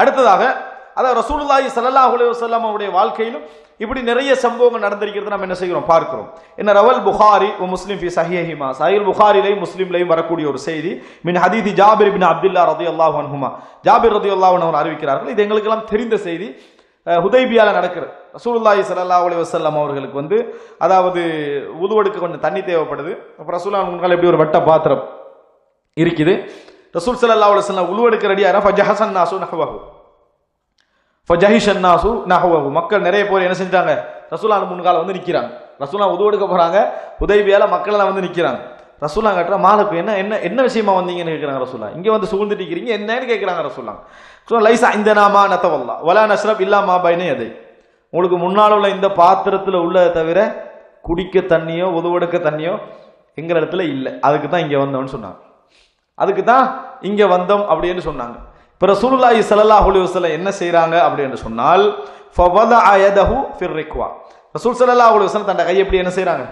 அடுத்ததாக அதாவது ரசூலுல்லாஹி ஸல்லல்லாஹு அலைஹி வஸல்லம் அவருடைய வாழ்க்கையிலும் இப்படி நிறைய சம்பவங்கள் நடந்திருக்கிறது நம்ம என்ன செய்கிறோம் பார்க்கிறோம். என்ன ரவல் புகாரி வ முஸ்லிம் ஃபி ஸஹீஹிமா, சஹீஹ் புகாரிலையும் முஸ்லிம்லையும் வரக்கூடிய ஒரு செய்தி, மின் ஹதீதி ஜாபிர் இப்னு அப்துல்லாஹ் ரலியல்லாஹு அன்ஹுமா, ஜாபிர் ரலியல்லாஹு அன்ஹு அறிவிக்கிறார்கள். இது எங்களுக்கு எல்லாம் தெரிந்த செய்தி. ஹுதைபியால நடக்கிறது. ரசூலுல்லாஹி ஸல்லல்லாஹு அலைஹி வஸல்லம் அவர்களுக்கு அதாவது உதுவெடுக்க கொஞ்சம் தண்ணி தேவைப்படுது. அப்ப ரசூலுல்லாஹ் முன்னால எப்படி ஒரு வட்ட பாத்திரம் இருக்குது. ரசூல் ஸல்லல்லாஹு அலைஹி வஸல்லம் உதுவெடுக்க ரெடியா ஃபஜஹஸன் நாசு நஹவஹு, ஃபஜஹிஷன் நாசு நஹவஹு, மக்கள் நிறைய பேர் என்ன செஞ்சாங்க, ரசூலுல்லாஹ் முன்கால நிக்கிறாங்க. ரசூலுல்லாஹ் உதுவெடுக்க போறாங்க. ஹுதைபியால மக்கள் எல்லாம் நிக்கிறாங்க. ரசூலுல்லாஹ் கேட்டா மாலுக்கு என்ன விஷயமா வந்தீங்கன்னு கேட்கிறாங்க. ரசூலுல்லாஹ் இங்க சூழ்ந்துட்டு இருக்கிறீங்க என்னன்னு கேட்கிறாங்க. ரசூலுல்லாஹ் லைஸா இந்தனா மா நதவல்லா வலா நஷ்ரப் இல்லா மா பைன யதை, உங்களுக்கு முன்னால் உள்ள இந்த பாத்திரத்துல உள்ளதை தவிர குடிக்க தண்ணியோ உதுவெடுக்க தண்ணியோ எங்கள் இடத்துல இல்லை, அதுக்கு தான் இங்க வந்தோம்னு சொன்னாங்க. அதுக்கு தான் இங்க வந்தோம் அப்படின்னு சொன்னாங்க. இப்ப ரசூலுல்லாஹி ஸல்லல்லாஹு அலைஹி வஸல்லம் என்ன செய்றாங்க அப்படின்னு சொன்னால், ஃபவதஅ யதஹு ஃபிர் ரிக்வா, ரசூல் ஸல்லல்லாஹு அலைஹி வஸல்லம் தன்னுடைய கையை எப்படி என்ன செய்றாங்க,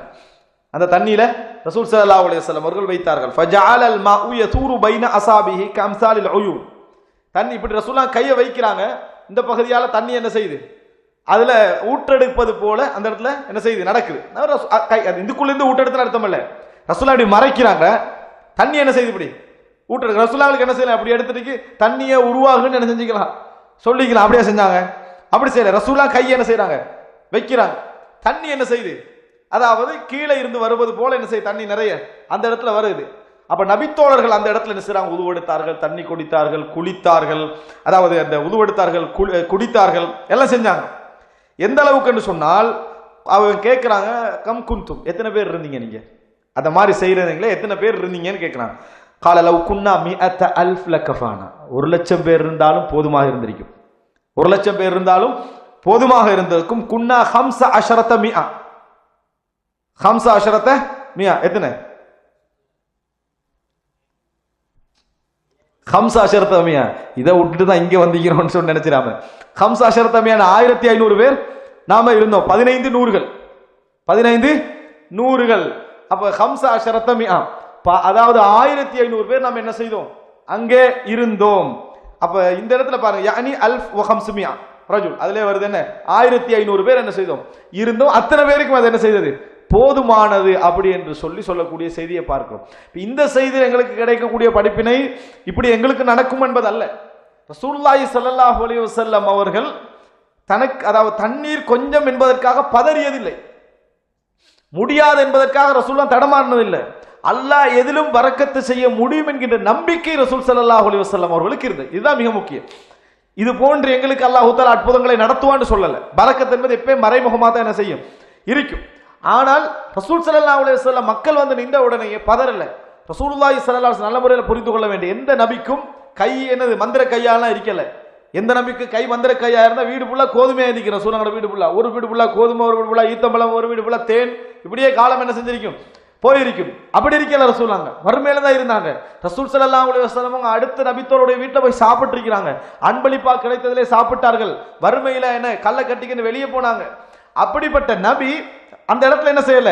அந்த தண்ணியில ரசூல் ஸல்லல்லாஹு அலைஹி வஸல்லம் அவர்கள் வைத்தார்கள். ஃபஜஅலல் மாஉ யதூரு பைன அஸாபிஹி கம்சாலில் உயூன், தண்ணி இப்படி ரசூலுல்லாஹ் கையை வைக்கிறாங்க. இந்த பகுதியால தண்ணி என்ன செய்யுது, அதுல ஊற்றெடுப்பது போல அந்த இடத்துல என்ன செய்யுது நடக்குது. இதுக்குள்ள இருந்து ஊற்றெடுத்து அர்த்தம் இல்ல, ரசூலுல்லாஹ் இப்படி மறைக்கிறாங்க, தண்ணி என்ன செய்யுது இப்படி ஊற்றெடுக்க. ரசூலுல்லாஹ்வுக்கு என்ன செய்யலாம், அப்படி எடுத்துட்டு தண்ணியை உருவாகுன்னு என்ன செஞ்சுக்கலாம் சொல்லிக்கலாம். அப்படியே செஞ்சாங்க, அப்படி செய்யல. ரசூலுல்லாஹ் கையை என்ன செய்யறாங்க வைக்கிறாங்க, தண்ணி என்ன செய்யுது, அதாவது கீழே இருந்து வருவது போல என்ன செய்யுது, தண்ணி நிறைய அந்த இடத்துல வருது. அப்ப நபித்தோழர்கள் அந்த இடத்துல என்ன செய்றாங்க, உதுவெடுத்தார்கள், தண்ணி குடித்தார்கள், குளித்தார்கள், அதாவது அந்த உதுவெடுத்தார்கள், குடித்தார்கள், எல்லாம் செஞ்சாங்க. எந்த அளவுக்கு சொன்னால் அவங்க கேட்கிறாங்க, கம் குந்தும், எத்தனை பேர் இருந்தீங்க நீங்க அந்த மாதிரி செய்யறீங்களே, எத்தனை பேர் இருந்தீங்கன்னு கேட்கிறாங்க. கால லவ் குன்னா மிஅத அல்ஃப் லகஃபானா, 1,00,000 பேர் இருந்தாலும் போதுமாக இருந்திருக்கும், 1,00,000 பேர் இருந்தாலும் போதுமாக இருந்திருக்கும். குன்னா 15 மிஆ, 15 மிஆ எத்தனை, 15 மிஆ, இதை விட்டுட்டு தான் இங்க வந்திக்கிறோம்னு சொல்லி நினைச்சிடாம, 15 மிஆ 1500 பேர் நாம இருந்தோம். 15 நூறுகள், 15 நூறுகள். அப்ப 15 மிஆ, அதாவது 1500 பேர் நாம என்ன செய்தோம், அங்கே இருந்தோம். அப்ப இந்த இடத்துல பாருங்க, யானி அல்ஃப் வ 500 ரஜுல், அதுல வருது என்ன, 1500 பேர் என்ன செய்தோம் இருந்தோம். அத்தனை பேருக்கும் அது என்ன செய்தது, போதுமானது அப்படி என்று சொல்லக்கூடிய செய்தியை பார்க்கிறோம். இந்த செய்தி எங்களுக்கு கிடைக்கக்கூடிய படிப்பினை இப்படி எங்களுக்கு நடக்கும் என்பது அல்ல. ரசூலுல்லாஹி ஸல்லல்லாஹு அலைஹி வஸல்லம் அவர்கள் தனக்கு அதாவது தண்ணீர் கொஞ்சம் என்பதற்காக பதறியதில்லை, முடியாது என்பதற்காக ரசூலுல்லாஹ் தடமாறினதில்லை. அல்லாஹ் எதிலும் பரக்கத்து செய்ய முடியும் என்கின்ற நம்பிக்கை ரசூல் ஸல்லல்லாஹு அலைஹி வஸல்லம் அவர்களுக்கு இருந்தது. இதுதான் மிக முக்கியம். இது போன்று எங்களுக்கு அல்லாஹ் தஆலா அற்புதங்களை நடத்துவான்னு சொல்லல. பரக்கத் என்பது எப்பயும் மறைமுகமாக தான் என்ன செய்யும் இருக்கும். ஆனால் ரசூல் ஸல்லல்லாஹு அலைஹி வஸல்லம் மக்கள் நின்ற உடனே பதறல. ரசூலுல்லாஹி ஸல்லல்லாஹு அலைஹி வஸல்லம் நல்ல முறையில் புரிந்து கொள்ள வேண்டிய, எந்த நபிக்கும் கை என்னது மந்திர கையாலாம் இருக்கல. எந்த நபிக்கு கை மந்திர கையா இருந்தா வீடு ஃபுல்லா கோதுமையா இருக்கிற ரசூலுல்லாஹ் வீடு ஃபுல்லா, ஒரு வீடு ஃபுல்லா கோதுமை, ஒரு வீடு ஃபுல்லா ஈத்தம்பழம், ஒரு வீடு ஃபுல்லா தேன், இப்படியே காலம் என்ன செஞ்சிருக்கும் போயிருக்கும். அப்படி இருக்கல ரசூலுல்லாஹ் வறுமையில தான் இருந்தாங்க. ரசூல் ஸல்லல்லாஹு அலைஹி வஸல்லம் அடுத்த நபித்தோருடைய வீட்டில் போய் சாப்பிட்டு இருக்கிறாங்க. அன்பளிப்பா கிடைத்ததிலே சாப்பிட்டார்கள். வறுமையில என்ன கல்ல கட்டிக்கின்னு வெளியே போனாங்க. அப்படிப்பட்ட நபி அந்த இடத்துல என்ன செய்யல,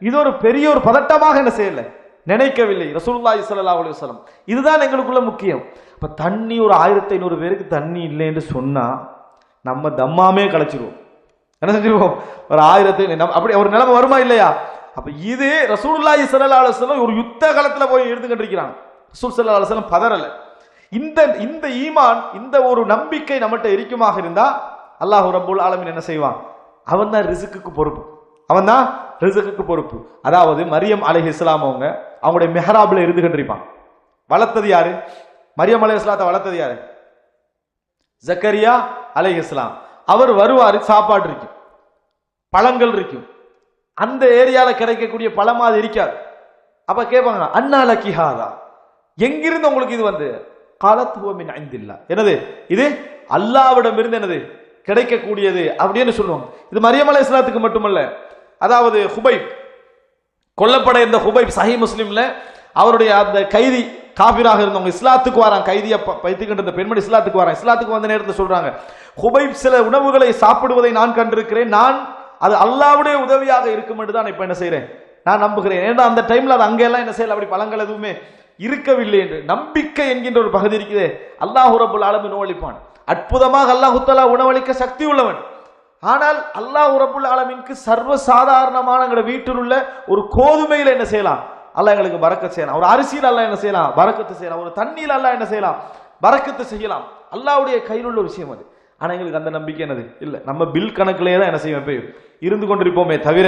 இது ஒரு பெரிய ஒரு பதட்டமாக என்ன செய்யல நினைக்கவில்லை ரசூலுல்லாஹி ஸல்லல்லாஹு அலைஹி வஸல்லம். இதுதான் எங்களுக்குள்ள முக்கியம். இப்ப தண்ணி ஒரு 1500 பேருக்கு தண்ணி இல்லைன்னு சொன்னா நம்ம தம்மாமே கலைச்சிருவோம், என்ன செஞ்சிருவோம், ஒரு 1000 அப்படி ஒரு நிலைமை வருமா இல்லையா? அப்ப இது ரசூலுல்லாஹி ஸல்லல்லாஹு அலைஹி வஸல்லம் ஒரு யுத்த காலத்துல போய் எடுத்துக்கிட்டு இருக்கிறாங்க. ரசூல் ஸல்லல்லாஹு அலைஹி வஸல்லம் பதறல. இந்த ஈமான், இந்த ஒரு நம்பிக்கை நம்மகிட்ட இருக்குமாக இருந்தா அல்லாஹ் ரப்பல் ஆலமீன் என்ன செய்வான், அவன் தான் ரிஸ்க்குக்கு பொறுப்பு, அவன் தான் ரிஸ்க்குக்கு பொறுப்பு. அதாவது மரியம் அலைஹிஸ்ஸலாம் அவங்களுடைய மெஹராப்ல இருந்து கொண்டிருப்பான். வளர்த்தது யாரு, மரியம் அலைஹிஸ்ஸலாத்தை வளர்த்தது யாரு, ஜக்கரியா அலைஹிஸ்ஸலாம். அவர் வருவாரு, சாப்பாடு இருக்கும், பழங்கள் இருக்கும், அந்த ஏரியால கிடைக்கக்கூடிய பழமா அது இருக்காது. அப்ப கேட்பாங்க, அன்னா லக்கி ஹாதா, எங்கிருந்து உங்களுக்கு இது காலத் ஹுவ மின் இந்தில்லா, என்னது இது அல்லாஹ்விடம் இருந்து என்னது கிடைக்கக்கூடியது அப்படின்னு சொல்லுவாங்க. இது மரியம் அலைஹிஸ்ஸலாத்துக்கு மட்டுமல்ல, அதாவது ஹுபைப் கொல்லப்பட இந்த ஹுபைப் சஹீஹ் முஸ்லிம்ல அவருடைய அந்த கைதி காபிராக இருந்தவங்க இஸ்லாத்துக்கு வராங்க, கைதியை வைத்துக்கிட்டு இந்த பெண்மணி இஸ்லாத்துக்கு வராங்க. இஸ்லாத்துக்கு வந்த நேரத்தில் சொல்றாங்க, ஹுபைப் சில உணவுகளை சாப்பிடுவதை நான் கண்டிருக்கிறேன், நான் அது அல்லாஹ்வுடைய உதவியாக இருக்கும் என்று தான் இப்ப என்ன செய்றேன் நான் நம்புகிறேன். ஏன்னா அந்த டைம்ல அது அங்கெல்லாம் என்ன செய்யல, அப்படி பழங்கள் எதுவுமே இருக்கவில்லை என்று நம்பிக்கை என்கின்ற ஒரு பகுதி இருக்குது. அல்லாஹ் ரப்பல் ஆலமீன் உணவளிப்பான். அற்புதமாக அல்லாஹ் தஆலா உணவளிக்க சக்தி உள்ளவன். ஆனால் அல்லாஹ் ரப்பல் ஆலமீனுக்கு சர்வ சாதாரணமான எங்க வீட்டில் உள்ள ஒரு கோதுமையில என்ன செய்யலாம், அல்லாஹ் எங்களுக்கு பரக்கத் செய்யலாம். ஒரு அரிசியில் அல்லாஹ் என்ன செய்யலாம், பரக்கத்து செய்யலாம். ஒரு தண்ணீர் அல்லாஹ் என்ன செய்யலாம், பரக்கத்து செய்யலாம். அல்லாஹ்வுடைய கையில் உள்ள விஷயம் அது. ஆனா எங்களுக்கு அந்த நம்பிக்கை என்னது இல்ல. நம்ம பில் கணக்கிலேயே தான் என்ன செய்வோம், எப்பயும் இருந்து கொண்டிருப்போமே தவிர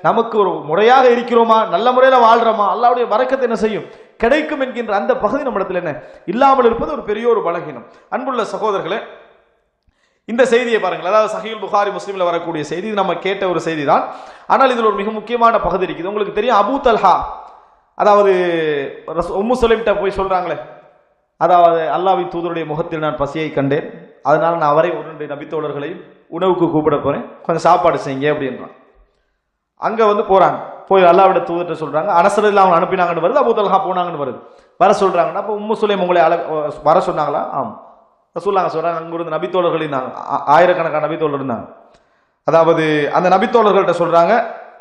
நமக்கு ஒரு முறையாக இருக்கிறோமா, நல்ல முறையில் வாழ்றோமா, அல்லாஹ்வுடைய பரக்கத்து என்ன செய்யும், கிடைக்கும் என்கின்ற அந்த பகுதி நம்மிடத்தில் என்ன இல்லாமல் இருப்பது ஒரு பெரிய ஒரு பலகீனம். அன்புள்ள சகோதரர்களே, இந்த செய்தியை பாருங்கள். அதாவது சஹீஹ் புகாரி முஸ்லிம்ல வரக்கூடிய செய்தி, நம்ம கேட்ட ஒரு செய்தி தான். ஆனால் இதில் ஒரு மிக முக்கியமான பகுதி இருக்குது. உங்களுக்கு தெரியும், அபூ தல்ஹா, அதாவது உம்மு சுலைம்கிட்ட போய் சொல்றாங்களே, அதாவது அல்லாஹ்வின் தூதருடைய முகத்தில் நான் பசியை கண்டேன், அதனால நான் அவரை 2 நபித்தோழர்களையும் உணவுக்கு கூப்பிட போறேன், கொஞ்சம் சாப்பாடு செய்யுங்க அப்படின்றான். அங்க வந்து போறாங்க, போய் அல்லாஹ்வுடைய தூதர்கிட்ட சொல்றாங்க. அனசரதில் அவங்க அனுப்பினாங்கன்னு வருது, அபூ தல்ஹா போனாங்கன்னு வருது. வர சொல்றாங்கன்னா, அப்போ உம்மு சுலைம் உங்களை வர சொன்னாங்களா? ஆம். ரசூலுல்லாஹ் சொல்றாங்க, அங்கிருந்து நபித்தோழர்கள் இருந்தாங்க, ஆயிரக்கணக்கான நபித்தோழர் இருந்தாங்க. அதாவது அந்த நபித்தோழர்கள்ட்ட சொல்றாங்க,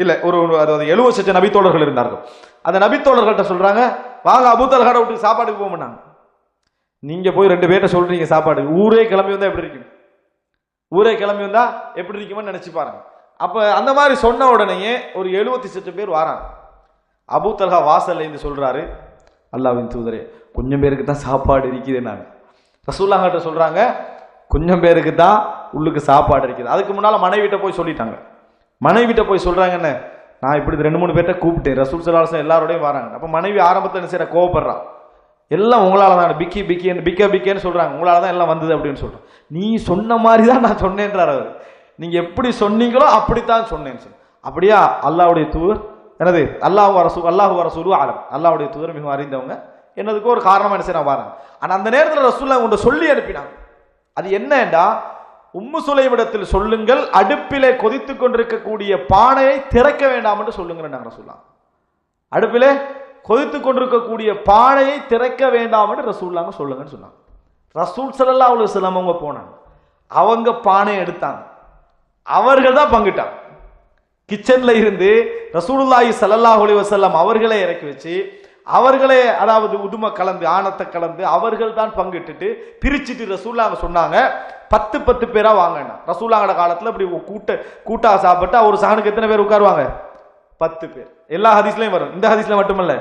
இல்ல ஒரு அதாவது 70 நபித்தோழர்கள் இருந்தார்கள். அந்த நபித்தோழர்கள்ட்ட சொல்றாங்க, வாங்க அபூ தல்ஹா வீட்டுக்கு சாப்பாடுக்கு போக மாட்டாங்க. நீங்க போய் 2 பேர்ட்ட சொல்றீங்க சாப்பாடு, ஊரே கிளம்பி வந்தா எப்படி இருக்கும், ஊரே கிளம்பி வந்தா எப்படி இருக்குமோன்னு நினைச்சு பாருங்க. அப்ப அந்த மாதிரி சொன்ன உடனேயே ஒரு 70 பேர் வராங்க. அபூ தல்ஹா வாசல்ல இருந்து சொல்றாரு, அல்லாஹ்வின் தூதரே, கொஞ்சம் பேருக்கு தான் சாப்பாடு இருக்குது. நான் ரசூலுல்லாஹ் கிட்ட சொல்றாங்க, கொஞ்சம் பேருக்கு தான் உள்ளுக்கு சாப்பாடு இருக்குது. அதுக்கு முன்னால மனைவிட்ட போய் சொல்லிட்டாங்க. மனைவிட்ட போய் சொல்றாங்க, என்ன நான் இப்படி 2-3 பேர்ட்ட கூப்பிட்டேன், ரசூல் ஸல்லல்லாஹு அலைஹி வஸல்லம் எல்லாரோடையும் வராங்க. அப்ப மனைவி ஆரம்பத்தில் என்ன செய்யற, கோவப்படுறான். எல்லாம் உங்களால தான், பிக்கேன்னு சொல்றாங்க, உங்களால தான் எல்லாம் வந்தது அப்படின்னு சொல்றேன். நீ சொன்ன மாதிரி தான் நான் சொன்னேன்றார் அவர். நீங்க எப்படி சொன்னீங்களோ அப்படித்தான் சொன்னேன்னு சொல்லி. அப்படியா, அல்லாஹ்வுடைய தூதர் என்னது, அல்லாஹு ரசூலு ஆலம், அல்லாஹ்வுடைய தூதர் மிகவும் அறிந்தவங்க, என்னதுக்கு ஒரு காரணமா என்ன செய்யறாங்க பாருங்க. ஆனா அந்த நேரத்தில் ரசூலுல்லாஹ் உன்னை சொல்லி அனுப்பினாங்க. அது என்னண்டா, உம்மு சுலைமிடத்தில் சொல்லுங்கள், அடுப்பிலே கொதித்து கொண்டிருக்கக்கூடிய பானையை திறக்க வேண்டாம் என்று சொல்லுங்க ரசூலுல்லாஹ். அடுப்பிலே கொதித்து கொண்டிருக்கக்கூடிய பானையை திறக்க வேண்டாம் என்று ரசூலுல்லாஹ் சொல்லுங்கன்னு சொன்னாங்க. ரசூல் ஸல்லல்லாஹு அலைஹி வஸல்லம் அவங்க போனாங்க, அவங்க பானையை எடுத்தாங்க, அவர்கள் தான் பங்கிட்டாங்க. கிச்சன்ல இருந்து ரசூலுல்லாஹி ஸல்லல்லாஹு அலைஹி வஸல்லம் அவர்களே இறக்கி வச்சு, அவர்களே அதாவது உதும கலந்து ஆணத்தை கலந்து அவர்கள் தான் பங்கிட்டுட்டு பிரிச்சுட்டு ரசூலுல்லாஹ் சொன்னாங்க, 10 பேரா வாங்கண்ணா. ரசூலுல்லாஹோட காலத்துல இப்படி கூட்டா சாப்பிட்டா ஒரு சஹனுக்கு எத்தனை பேர் உட்காருவாங்க, 10 பேர். எல்லா ஹதீஸ்லயும் வரும், இந்த ஹதீஸ்ல மட்டுமல்ல,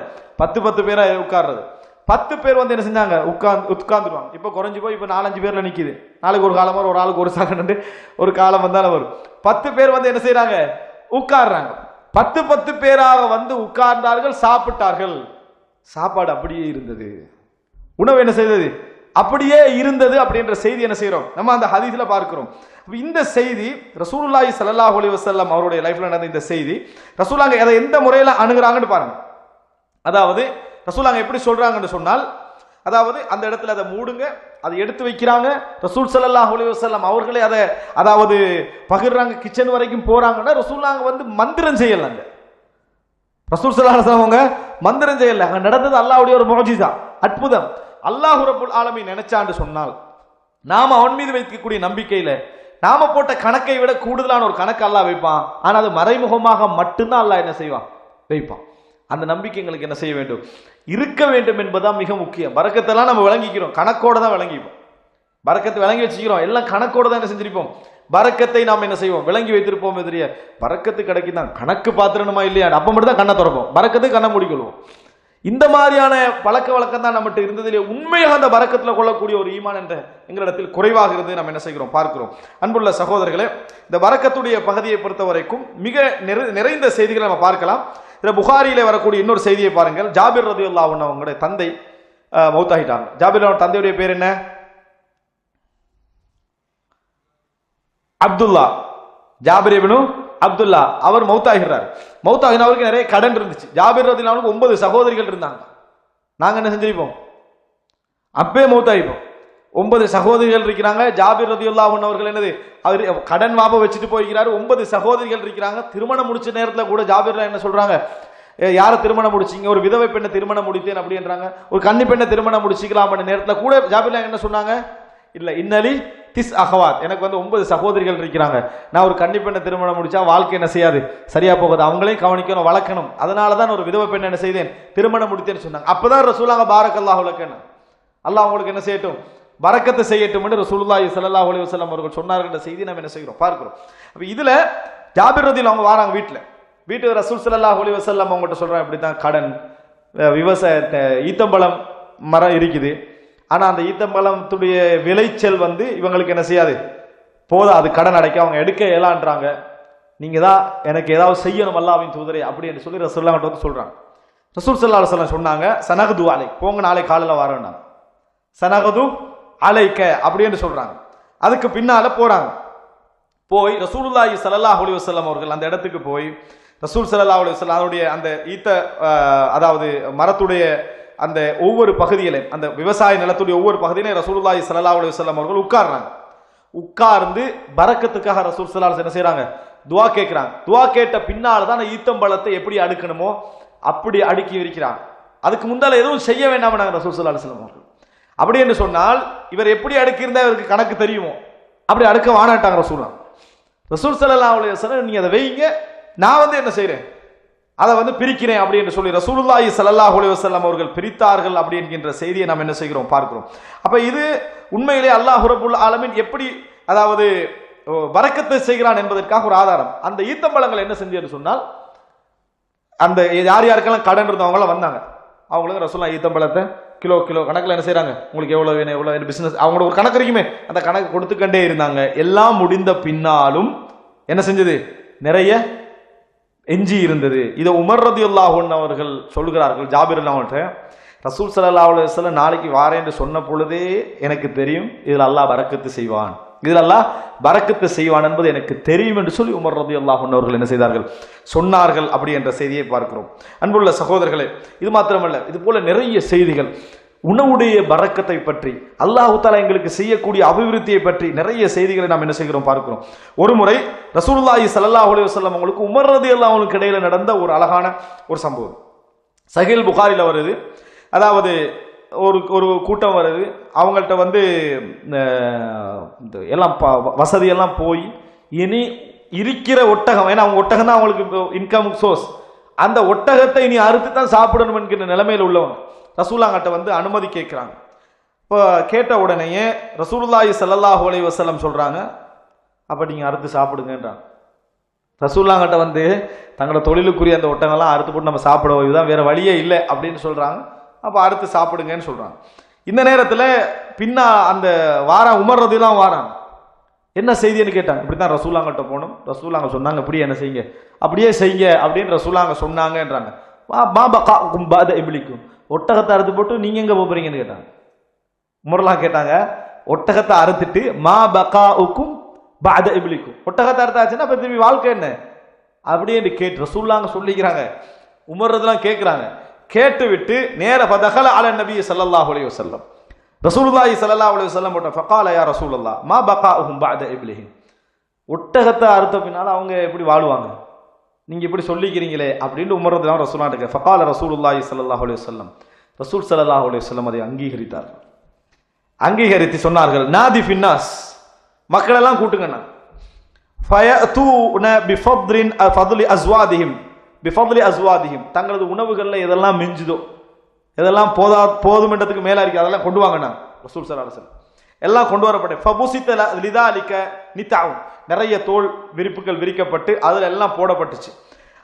10 பேரா உட்கார்றது. 10 பேர் வந்து என்ன செஞ்சாங்க, உட்கார்ந்துருவாங்க. இப்ப குறைஞ்சு போய் இப்ப 4-5 பேர்ல நிக்குது. நாளைக்கு ஒரு காலம் வரும், ஒரு ஆளுக்கு ஒரு சகன் ஒரு காலம் வந்தாலும் வரும். 10 பேர் வந்து என்ன செய்யறாங்க, உட்கார்றாங்க. 10 பேராக வந்து உட்கார்ந்தார்கள், சாப்பிட்டார்கள். சாப்பாடு அப்படியே இருந்தது, உணவு என்ன செய்தது, அப்படியே இருந்தது அப்படின்ற செய்தி என்ன செய்யறோம், நம்ம அந்த ஹதீஸ்ல பார்க்கிறோம். இந்த செய்தி ரசூலுல்லாஹி ஸல்லல்லாஹு அலைஹி வஸல்லம் அவருடைய லைஃப்ல நடந்த இந்த செய்தி, ரசூலுல்லாஹ் அதை எந்த முறையில அணுகுறாங்கன்னு பாருங்க. அதாவது ரசூலுல்லாஹ் எப்படி சொல்றாங்கன்னு சொன்னால், அதாவது அந்த இடத்துல அதை மூடுங்க, அதை எடுத்து வைக்கிறாங்க. ரசூல் ஸல்லல்லாஹு அலைஹி வஸல்லம் அவர்களே அதை அதாவது பகிர்றாங்க, கிச்சன் வரைக்கும் போறாங்கன்னா ரசூலுல்லாஹ் வந்து மந்திரம் செய்யலாங்க. ரசூல் ஸல்லல்லாஹு அலைஹி வஸல்லம் அவங்க மந்திரம் செய்யல, அங்க நடந்தது அல்லாஹ்வுடைய ஒரு முஅஜிஸா, அற்புதம். அல்லாஹ் ரப்புல் ஆலமீன் நினைச்சான்னு சொன்னால், நாம அவன் மீது வைக்கக்கூடிய நம்பிக்கையில நாம போட்ட கணக்கை விட கூடுதலான ஒரு கணக்கு அல்லாஹ் வைப்பான். ஆனா அது மறைமுகமாக மட்டும்தான் அல்லாஹ் என்ன செய்வான், வைப்பான். அந்த நம்பிக்கை எங்களுக்கு என்ன செய்ய வேண்டும், இருக்க வேண்டும் என்பதுதான் மிக முக்கியம். பரக்கத்தெல்லாம் நம்ம விளங்கிக்கிறோம், கணக்கோட தான் விளங்கிப்போம். பரக்கத்தை விளங்கி வச்சுக்கிறோம், எல்லாம் கணக்கோட தான் என்ன செஞ்சிருப்போம், பரக்கத்தை நாம் என்ன செய்வோம், விளங்கி வைத்திருப்போம். எதிரிய பரக்கத்து கிடைக்குதான், கணக்கு பாத்திரணுமா இல்லையா, அப்ப மட்டும் தான் கண்ணை திறப்போம், பரக்கத்தை கண்ணை மூடிக்கொள்வோம். இந்த மாதிரியான பழக்க வழக்கம் தான் நம்மகிட்ட இருந்ததிலே உண்மையாக அந்த பரக்கத்துல கொள்ளக்கூடிய ஒரு ஈமான் என்ற எங்களிடத்தில் குறைவாகிறது நம்ம என்ன செய்கிறோம், பார்க்கிறோம். அன்புள்ள சகோதரர்களே, இந்த பரக்கத்துடைய பகுதியை பொறுத்த வரைக்கும் மிக நிறைந்த செய்திகளை நம்ம பார்க்கலாம். இதில் புகாரியிலே வரக்கூடிய இன்னொரு செய்தியை பாருங்கள். ஜாபிர் ரலியல்லாஹு அன்ஹு அவங்களுடைய தந்தை மௌத்தாகிட்டாங்க. ஜாபிர் தந்தையுடைய பேர் என்ன, அப்துல்லா. ஜாபிர் இப்னு அப்துல்லா அவர் மௌத்தாகிறார். மௌத்தாகின அவருக்கு நிறைய கடன் இருந்துச்சு. ஜாபிர் ரலியல்லாஹு அன்ஹு 9 சகோதரிகள் இருந்தாங்க. நாங்க என்ன செஞ்சிருப்போம், அப்பே மௌத்தாகிப்போம். 9 சகோதரிகள் இருக்கிறாங்க. ஜாபிர் ரலியல்லாஹு அன்ஹு அவர்கள் என்னது, அவர் கடன் வாப வச்சுட்டு போய்கிறாரு. 9 சகோதரிகள் இருக்கிறாங்க. திருமணம் முடிச்ச நேரத்தில் கூட ஜாபிர் என்ன சொல்றாங்க, யாரை திருமணம் முடிச்சிங்க, ஒரு விதவை பெண்ணை திருமணம் முடித்தேன் அப்படின்றாங்க. ஒரு கன்னி பெண்ணை திருமணம் முடிச்சிக்கலாம் நேரத்தில் கூட ஜாபிர் என்ன சொன்னாங்க, இல்ல இன்னலி அகவாத், எனக்கு வந்து 9 சகோதரிகள் இருக்கிறாங்க. நான் ஒரு கன்னி பெண்ணை திருமணம் முடிச்சா வாழ்க்கை என்ன செய்யாது, சரியா போகுது, அவங்களையும் கவனிக்கணும், வளர்க்கணும். அதனால தான் ஒரு விதவை பெண் என்ன செய்தேன், திருமணம் முடித்தேன்னு சொன்னாங்க. அப்பதான் ரசூலுல்லாஹ் பாரக்கல்லாஹு லக்கன, அல்லாஹ் உங்களுக்கு என்ன செய்யட்டும், பரக்கத்தை செய்யட்டும் என்று ரசூலுல்லாஹி ஸல்லல்லாஹு அலைஹி வஸல்லம் அவர்கள் சொன்னார்கள் என்ற செய்தி நம்ம என்ன செய்கிறோம், பார்க்கிறோம். அப்ப இதுல ஜாபிர் ரலியல்லாஹு அவங்க வராங்க வீட்டுக்கு ரசூல் ஸல்லல்லாஹு அலைஹி வஸல்லம் அவங்ககிட்ட சொல்றாங்க, இப்படித்தான் கடன், விவசாயத்தை, ஈத்தம்பழம் மரம் இருக்குது, ஆனா அந்த ஈத்தம்பழத்துடைய விளைச்சல் வந்து இவங்களுக்கு என்ன செய்யாது, போதும், அது கடன் அடைக்க அவங்க எடுக்க இயலான்றாங்க, நீங்க தான் எனக்கு ஏதாவது செய்யணும் அல்லாஹ்வின் தூதரே அப்படி என்று சொல்லி ரசூலுல்லாஹ் கிட்ட வந்து சொல்றாங்க. ரசூல் ஸல்லல்லாஹு அலைஹி வஸல்லம் சொன்னாங்க, சனகது அலை, போங்க நாளை காலையில் வரேன்னா, சனகது அலைக்க அப்படி என்று சொல்றாங்க. அதுக்கு பின்னால போறாங்க. போய் ரசூலுல்லாஹி ஸல்லல்லாஹு அலைஹி வஸல்லம் அவர்கள் அந்த இடத்துக்கு போய் ரசூல் ஸல்லல்லாஹு அலைஹி வஸல்லம் அதனுடைய அந்த ஈத்த அதாவது மரத்துடைய அந்த ஒவ்வொரு பகுதியிலையும், அந்த விவசாய நிலத்துடைய ஒவ்வொரு பகுதியிலையும் ரசூலுல்லாஹி ஸல்லல்லாஹு அலைஹி வஸல்லம் அவர்கள் உட்கார்றாங்க. உட்கார்ந்து பரக்கத்துக்காக ரசூல் ஸல்லல்லாஹு அலைஹி வஸல்லம் என்ன செய்றாங்க, துஆ கேட்கிறாங்க. துஆ கேட்ட பின்னால தான் ஈத்தம்பழத்தை எப்படி அடுக்கணுமோ அப்படி அடுக்கி இருக்கிறாங்க. அதுக்கு முன்னால எதுவும் செய்ய வேண்டாம் ரசூல் ஸல்லல்லாஹு அலைஹி வஸல்லம் அவர்கள். அப்படி என்று சொன்னால் இவர் எப்படி அடுக்கியிருந்தா இவருக்கு கணக்கு தெரியுமோ அப்படி அடுக்க வானாட்டாங்க ரசூல் ஸல்லல்லாஹு அலைஹி வஸல்லம், நீங்க அதை வைங்க, நான் வந்து என்ன செய்றேன், அதை வந்து பிரிக்கிறேன் அப்படி என்று சொல்லி ரசூலுல்லாஹி ஸல்லல்லாஹு அலைஹி வஸல்லம் அவர்கள் பிரித்தார்கள் அப்படி என்கின்ற செய்தியை நாம் என்ன செய்கிறோம், பார்க்கிறோம். அப்ப இது உண்மையிலே அல்லாஹ் ரப்புல் ஆலமீன் எப்படி அதாவது பரக்கத்தை செய்கிறான் என்பதற்காக ஒரு ஆதாரம். அந்த ஈத்தம்பழங்கள் என்ன செஞ்சு சொன்னால், அந்த யார் யாருக்கெல்லாம் கடன் இருந்தவங்களாம் வந்தாங்க, அவங்களுக்கு ரசூலுல்லாஹ் ஈத்தம்பழத்தை கிலோ கணக்கில் என்ன செய்யறாங்க, உங்களுக்கு எவ்வளவு வேணும் எவ்வளவு பிசினஸ், அவங்களோட ஒரு கணக்கு இருக்குமே, அந்த கணக்கு கொடுத்துக்கண்டே இருந்தாங்க. எல்லாம் முடிந்த பின்னாலும் என்ன செஞ்சது, நிறைய எஞ்சி இருந்தது. இதை உமர் ரலியல்லாஹு அன்ஹு அவர்கள் சொல்கிறார்கள் ஜாபிர் அவங்கள்ட்ட, ரசூல் ஸல்லல்லாஹு அலைஹி வஸல்லம் நாளைக்கு வாரேன் என்று சொன்ன பொழுதே எனக்கு தெரியும் இதில் அல்லாஹ் பரக்கத்து செய்வான், இதில் அல்லாஹ் பரக்கத்து செய்வான் என்பது எனக்கு தெரியும் என்று சொல்லி உமர் ரலியல்லாஹு அன்ஹு அவர்கள் என்ன செய்தார்கள், சொன்னார்கள் அப்படி என்ற செய்தியை பார்க்கிறோம். அன்புள்ள சகோதரர்களே, இது மாத்திரமல்ல, இது போல நிறைய செய்திகள் உணவுடைய பரக்கத்தை பற்றி, அல்லாஹ் தஆலா எங்களுக்கு செய்யக்கூடிய அபிவிருத்தியை பற்றி நிறைய செய்திகளை நாம் என்ன செய்கிறோம், பார்க்கிறோம். ஒரு முறை ரசூலுல்லாஹி ஸல்லல்லாஹு அலைஹி வஸல்லம் அவங்களுக்கு உமர் ரலியல்லாஹு அன்ஹுக்கு இடையில நடந்த ஒரு அழகான ஒரு சம்பவம் சஹீல் புகாரில வருது. அதாவது ஒரு கூட்டம் வருது, அவங்கள்ட்ட வந்து எல்லாம் வசதியெல்லாம் போய் இனி இருக்கிற ஒட்டகம், ஏன்னா அவங்க ஒட்டகம் தான் அவங்களுக்கு இன்கம் சோர்ஸ், அந்த ஒட்டகத்தை இனி அறுத்து தான் சாப்பிடணும் என்கிற நிலைமையில் உள்ளவங்க ரசூலுல்லாஹ்கிட்ட வந்து அனுமதி கேட்கிறாங்க. இப்போ கேட்ட உடனேயே ரசூலுல்லாஹி ஸல்லல்லாஹு அலைஹி வஸல்லம் சொல்றாங்க, அப்ப நீங்க அறுத்து சாப்பிடுங்கன்றாங்க. ரசூலுல்லாஹ்கிட்ட வந்து தங்களோட தொழிலுக்குரிய அந்த ஒட்டகம்லாம் அறுத்து போட்டு நம்ம சாப்பிடுவோம், இதுதான் வேற வழியே இல்லை அப்படின்னு சொல்றாங்க. அப்ப அறுத்து சாப்பிடுங்கன்னு சொல்றாங்க. இந்த நேரத்தில் பின்னா அந்த உமர் ரலியல்லாஹு வாராங்க. என்ன செய்தின்னு கேட்டாங்க. இப்படித்தான் ரசூலுல்லாஹ்கிட்ட போனோம், ரசூலுல்லாஹ் சொன்னாங்க இப்படி என்ன செய்யுங்க, அப்படியே செய்யுங்க அப்படின்னு ரசூலுல்லாஹ் சொன்னாங்கன்றாங்க. மா பகாஉக்கும் பஅத இப்லிக்கும், ஒட்டகத்தை அறுத்து போட்டு நீங்க எங்க போறீங்கன்னு கேட்டாங்க. உமர்லாம் கேட்டாங்க, ஒட்டகத்தை அறுத்துட்டு மா பகாஉக்கும் பஅத இப்லிக்கும், ஒட்டகத்தை அறுத்தாச்சுன்னா அப்ப திரும்பி வாழ்க்கை என்ன அப்படின்னு கேட்டு ரசூலுல்லாஹ் சொல்லிக்கிறாங்க. உமர் ரலியல்லாஹு கேட்கிறாங்க. கேட்டு விட்டு நேர ஃபதகல அல நபி ஸல்லல்லாஹு அலைஹி வஸல்லம், ரசூலுல்லாஹி ஸல்லல்லாஹு அலைஹி வஸல்லம் ஃபகால யா ரசூலல்லாஹ் மா பகாஉஹும் பஅத இப்லிஹிம், ஒட்டகத்தை அறுத்த பின்னால அவங்க எப்படி வாழுவாங்க, நீங்க இப்படி சொல்லிக்கிறீங்களே அப்படின்னு உமர் ரலியல்லாஹு ரசூலுல்லாஹ் கேட்க. ஃபகால ரசூலுல்லாஹி ஸல்லல்லாஹு அலைஹி வஸல்லம், ரசூல் ஸல்லல்லாஹு அலைஹி வஸல்லம் அதை அங்கீகரித்தார்கள். அங்கீகரித்து சொன்னார்கள், நாதி ஃபின்னாஸ், மக்கள் எல்லாம் கூட்டுங்கண்ணா, ஃபயஅதூன பிஃபத்லின் ஃபத்லி அஸ்வாதிஹிம் பிஃபத்லி அஸ்வாதிஹிம், தங்களது உணவுகளில் எதெல்லாம் மிஞ்சுதோ, எதெல்லாம் போதுமென்றதுக்கு மேலே இருக்கு அதெல்லாம் கொண்டு வாங்கண்ணா. ரசூல் ஸல்லல்லாஹு அலைஹி வஸல்லம் எல்லாம் கொண்டு வரப்பட்டு ஃபபுசித லிதாலிக நிதாஉன், நிறைய தோல் விரிப்புகள் விரிக்கப்பட்டு அதில் எல்லாம் போடப்பட்டுச்சு.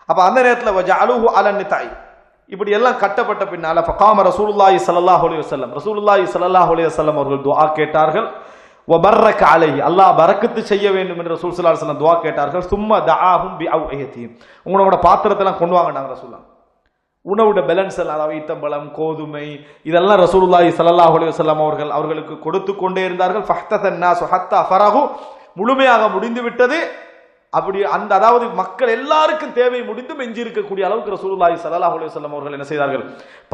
அப்போ அந்த நேரத்தில் வஜஅலுஹு அலன் நிதாய், இப்படி எல்லாம் கட்டப்பட்ட பின்னால ஃபகாம ரசூலுல்லாஹி ஸல்லல்லாஹு அலைஹி வஸல்லம், ரசூலுல்லாஹி ஸல்லல்லாஹு அலைஹி வஸல்லம் அவர்கள் துஆ கேட்டார்கள். வபர்ரக அலைஹி, அல்லாஹ் பரக்கத்து செய்ய வேண்டும் என்று ரசூல் ஸல்லல்லாஹு அலைஹி வஸல்லம் துஆ கேட்டார்கள். சும்ம தஆஹும் பிஅவ்ஹியதிஹிம், உங்களோட பாத்திரத்தெல்லாம் கொண்டு வாங்கனாங்க ரசூலுல்லாஹ். உணவுட பேலன்ஸ் எல்லாம், அதாவது ஈத்தம்பழம், கோதுமை, இதெல்லாம் ரசூலுல்லாஹி ஸல்லல்லாஹு அலைஹி வஸல்லம் அவர்களுக்கு கொடுத்து கொண்டே இருந்தார்கள். ஃபஹ்தஸன் நாஸு ஹத்தா ஃபரஹு, முழுமையாக முடிந்து விட்டது. அப்படி அந்த அதாவது மக்கள் எல்லாருக்கும் தேவை முடிந்து எஞ்சி இருக்கக்கூடிய அளவுக்கு ரசூலுல்லாஹி ஸல்லல்லாஹு அலைஹி வஸல்லம் அவர்கள் என்ன செய்தார்கள்,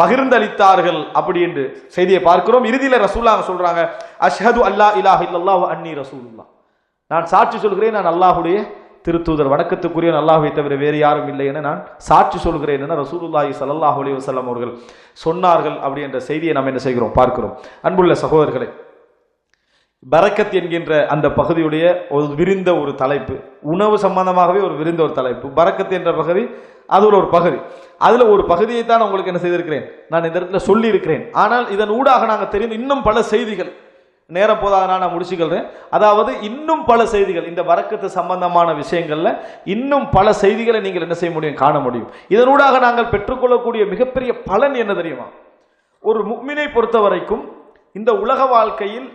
பகிர்ந்தளித்தார்கள் அப்படி என்று செய்தியை பார்க்கிறோம். இறுதியில் ரசூலுல்லாஹ் சொல்றாங்க, அஷ்ஹது அல்லா இலாஹ இல்லல்லாஹு வ அன்னி ரசூலுல்லாஹ், நான் சாட்சி சொல்கிறேன் நான் அல்லாஹ்வுடைய திருத்தூதர், வணக்கத்துக்குரிய அல்லாஹ்வை தவிர வேறு யாரும் இல்லை என நான் சாட்சி சொல்கிறேன் என ரசூலுல்லாஹி ஸல்லல்லாஹு அலைஹி வஸல்லம் அவர்கள் சொன்னார்கள் அப்படி என்ற செய்தியை நாம் என்ன செய்கிறோம், பார்க்கிறோம். அன்புள்ள சகோதரர்களே, பரக்கத் என்கின்ற அந்த பகுதியுடைய ஒரு விரிந்த ஒரு தலைப்பு, உணவு சம்பந்தமாகவே ஒரு விரிந்த ஒரு தலைப்பு. பரக்கத் என்ற பகுதி அதுல ஒரு பகுதி, அதுல ஒரு பகுதியை தான் உங்களுக்கு என்ன செய்திருக்கிறேன், நான் இந்த இடத்துல சொல்லி இருக்கிறேன். ஆனால் இதன் ஊடாக நாங்கள் தெரிந்து இன்னும் பல செய்திகள், நேரம் போதாதனால் நான் முடிச்சுக்கிறேன். அதாவது இன்னும் பல செய்திகள், இந்த பரக்கத்து சம்பந்தமான விஷயங்கள்ல இன்னும் பல செய்திகளை நீங்கள் என்ன செய்ய முடியும், காண முடியும். இதனூடாக நாங்கள் பெற்றுக்கொள்ளக்கூடிய மிகப்பெரிய பலன் என்ன தெரியுமா? ஒரு முஃமினை பொறுத்த வரைக்கும் இந்த உலக வாழ்க்கையில்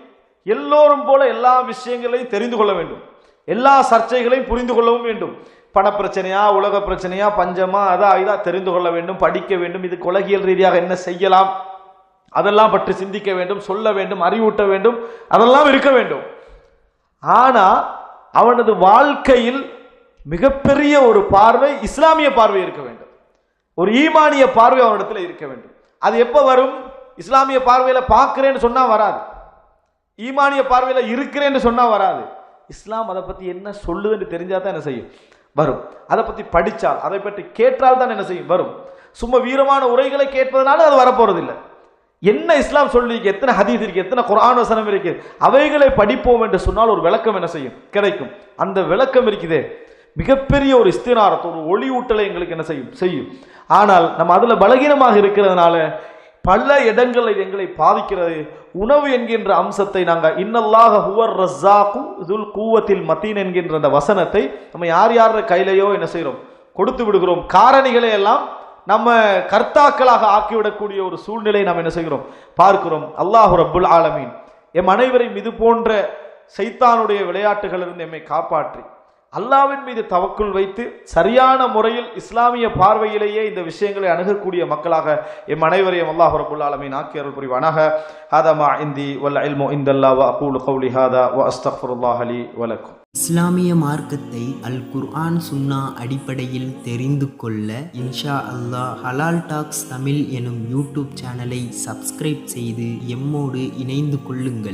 எல்லோரும் போல எல்லா விஷயங்களையும் தெரிந்து கொள்ள வேண்டும், எல்லா சர்ச்சைகளையும் புரிந்து கொள்ளவும் வேண்டும். பண பிரச்சனையா, உலக பிரச்சனையா, பஞ்சமா, இதா தெரிந்து கொள்ள வேண்டும், படிக்க வேண்டும். இது உலகியல் ரீதியாக என்ன செய்யலாம் அதெல்லாம் பற்றி சிந்திக்க வேண்டும், சொல்ல வேண்டும், அறிவூட்ட வேண்டும், அதெல்லாம் இருக்க வேண்டும். ஆனா அவனது வாழ்க்கையில் மிகப்பெரிய ஒரு பார்வை இஸ்லாமிய பார்வை இருக்க வேண்டும், ஒரு ஈமானிய பார்வை அவனிடத்தில் இருக்க வேண்டும். அது எப்ப வரும்? இஸ்லாமிய பார்வையில பார்க்கிறேன்னு சொன்னா வராது, ஈமானிய பார்வையில இருக்கிறேன்னு சொன்னா வராது. இஸ்லாம் அதை பத்தி என்ன சொல்லுதுன்னு தெரிஞ்சாதான் என்ன செய்யும், வரும். அதை பத்தி படிச்சால், அதை பற்றி கேட்டால் தான் என்ன செய்யும், வரும். சும்மா வீரமான உரைகளை கேட்பதனால அது வரப்போறது இல்லை. என்ன இஸ்லாம் சொல்லி, எத்தனை ஹதீஸ் இருக்கு, எத்தனை குர்ஆன் வசனம் இருக்கு, அவைகளை படிப்போம் என்று சொன்னால் ஒரு விளக்கம் என்ன செய்யும், கிடைக்கும். அந்த விளக்கம் இருக்குதே, மிகப்பெரிய ஒரு இஸ்தினாரத், ஒரு ஒளி ஊட்டலை எங்களுக்கு என்ன செய்யும். ஆனால் நம்ம அதுல பலகீனமாக இருக்கிறதுனால பல இடங்களில் எங்களை பாதிக்கிறது. உணவு என்கின்ற அம்சத்தை நாங்கள் இன்னல்லாஹ ஹுவர் ரஸ்ஸாகு ஸுல் குவத்தில் மதீன் என்கின்ற அந்த வசனத்தை நம்ம யார் கையிலையோ என்ன செய்கிறோம், கொடுத்து விடுகிறோம். காரணிகளை எல்லாம் நம்ம கர்த்தாக்களாக ஆக்கிவிடக்கூடிய ஒரு சூழ்நிலை நாம் என்ன செய்கிறோம், பார்க்கிறோம். அல்லாஹு ரப்புல் ஆலமீன் எம் அனைவரையும் இது போன்ற சைத்தானுடைய விளையாட்டுகளிலிருந்து எம்மை காப்பாற்றி அல்லாஹ்வின் மீது தவக்குல் வைத்து சரியான முறையில் இஸ்லாமிய பார்வையிலேயே இந்த விஷயங்களை அணுகக்கூடிய மக்களாக எம் அனைவரையும் அல்லாஹ் ரப்புல் ஆலமீன் ஆக்கி அருள் புரிவானாக. ஹாதா மா இந்தி வல் இல்மு இந்தல்லாஹ் வ அகூலு கௌலி ஹாதா வ அஸ்தக்ஃபிருல்லாஹ லி வ லக்கும். இஸ்லாமிய மார்க்கத்தை அல் குர்ஆன் சுன்னா அடிப்படையில் தெரிந்து கொள்ள இன்ஷா அல்லாஹ் ஹலால் டாக்ஸ் தமிழ் எனும் யூடியூப் சேனலை சப்ஸ்கிரைப் செய்து எம்மோடு இணைந்து கொள்ளுங்கள்.